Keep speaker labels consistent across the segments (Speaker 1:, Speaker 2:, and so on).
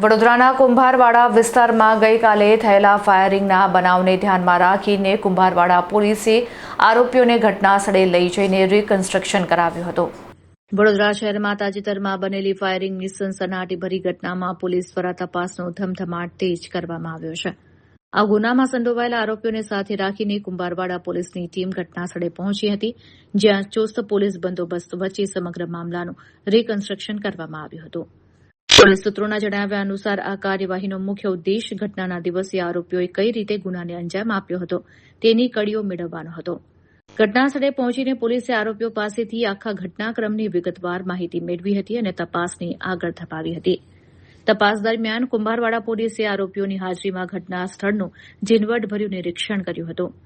Speaker 1: વડોદરાના કુંભારવાડા વિસ્તારમાં ગઈકાલે થયેલા ફાયરિંગના બનાવને ધ્યાનમાં રાખીને કુંભારવાડા પોલીસે આરોપીઓને ઘટનાસ્થળે લઈ જઈને રિકન્સ્ટ્રક્શન કરાવ્યું હતું। વડોદરા શહેરમાં તાજેતરમાં બનેલી ફાયરિંગની સનસનાટીભરી ઘટનામાં પોલીસ દ્વારા તપાસનો ધમધમાટ તેજ કરવામાં આવ્યો છે। આ ગુનામાં સંડોવાયેલા આરોપીઓને સાથે રાખીને કુંભારવાડા પોલીસની ટીમ ઘટનાસ્થળે પહોંચી હતી, જ્યાં ચુસ્ત પોલીસ બંદોબસ્ત વચ્ચે સમગ્ર મામલાનું રિકન્સ્ટ્રક્શન કરવામાં આવ્યું હતું। પોલીસ સૂત્રોના જણાવ્યા અનુસાર આ કાર્યવાહીનો મુખ્ય ઉદ્દેશ ઘટનાના દિવસે આરોપીઓએ કઈ રીતે ગુનાને અંજામ આપ્યો હતો તેની કડીઓ મેળવવાનો હતો। ઘટનાસ્થળે પહોંચીને પોલીસે આરોપીઓ પાસેથી આખા ઘટનાક્રમની વિગતવાર માહિતી મેળવી હતી અને તપાસને આગળ ધપાવી હતી। તપાસ દરમિયાન કુંભારવાડા પોલીસે આરોપીઓની હાજરીમાં ઘટના સ્થળનું ઝીણવટભર્યું નિરીક્ષણ કર્યું હતું।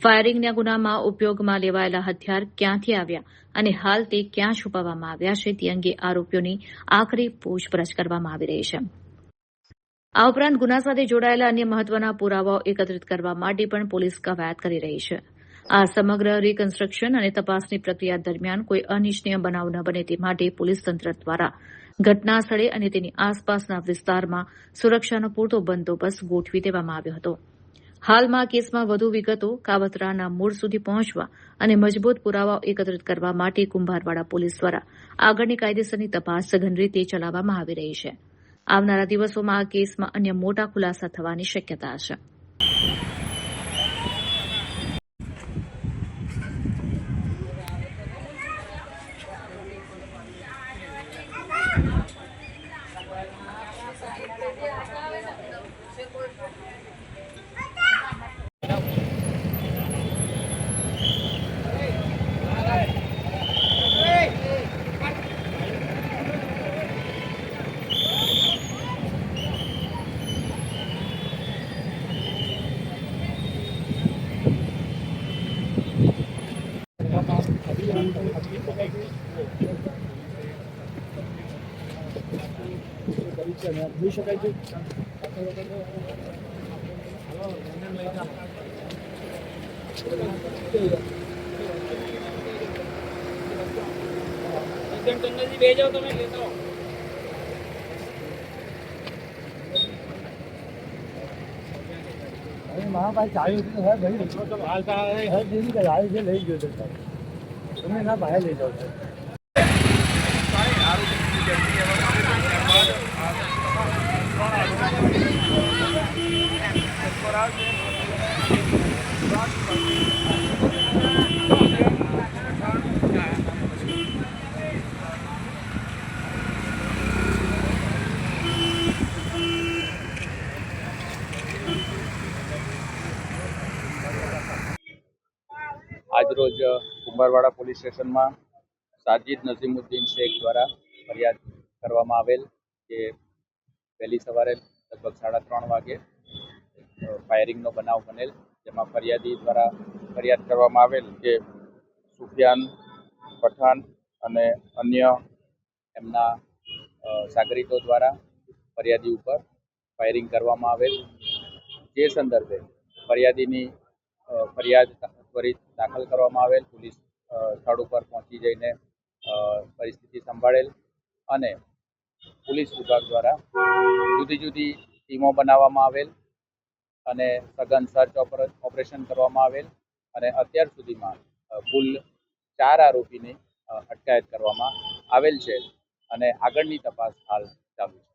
Speaker 1: ફાયરિંગના ગુનામાં ઉપયોગમાં લેવાયેલા હથિયાર ક્યાંથી આવ્યા અને હાલ તે ક્યાં છુપાવવામાં આવ્યા છે તે અંગે આરોપીઓની આખરી પૂછપરછ કરવામાં આવી રહી છે। આ ઉપરાંત ગુના સાથે જોડાયેલા અન્ય મહત્વના પુરાવાઓ એકત્રિત કરવા માટે પણ પોલીસ કવાયત કરી રહી છે। આ સમગ્ર રિકન્સ્ટ્રક્શન અને તપાસની પ્રક્રિયા દરમિયાન કોઈ અનિચ્છનીય બનાવ ન બને તે માટે પોલીસ તંત્ર દ્વારા ઘટના સ્થળે અને તેની આસપાસના વિસ્તારમાં સુરક્ષાનો પૂરતો બંદોબસ્ત ગોઠવી દેવામાં આવ્યો હતો। હાલમાં કેસમાં વધુ વિગતો, કાવતરાના મૂળ સુધી પહોંચવા અને મજબૂત પુરાવાઓ એકત્રિત કરવા માટે કુંભારવાડા પોલીસ દ્વારા આગળની કાયદેસરની તપાસ સઘન રીતે ચલાવવામાં આવી રહી છે। આવનારા દિવસોમાં આ કેસમાં અન્ય મોટા ખુલાસા થવાની શક્યતા છે।
Speaker 2: ભાઈ ચાવી તો હે ભાઈ તો હાલતા હે દીદી કે લાવી છે લઈ ગયો તો તમે ના બહાર લઈ જાઓ છો।
Speaker 3: આજરોજ કુંભારવાડા પોલીસ સ્ટેશનમાં સાજિદ નઝીમુદ્દીન શેખ દ્વારા ફરિયાદ કરવામાં આવેલ કે વહેલી સવારે લગભગ 3:30 વાગે ફાયરિંગનો બનાવ બનેલ, જેમાં ફરિયાદી દ્વારા ફરિયાદ કરવામાં આવેલ કે સુફિયાન પઠાણ અને અન્ય એમના સાગરીતો દ્વારા ફરિયાદી ઉપર ફાયરિંગ કરવામાં આવેલ, જે સંદર્ભે ફરિયાદીની ફરિયાદ ત્વરિત દાખલ કરવામાં આવેલ। પોલીસ સ્થળ ઉપર પહોંચી જઈને પરિસ્થિતિ સંભાળેલ અને પોલીસ વિભાગ દ્વારા જુદી જુદી ટીમો બનાવવામાં આવેલ અને સઘન સર્ચ ઓપરેશન કરવામાં આવેલ અને અત્યાર સુધીમાં કુલ 4 આરોપીની અટકાયત કરવામાં આવેલ છે અને આગળની તપાસ હાલ ચાલુ છે।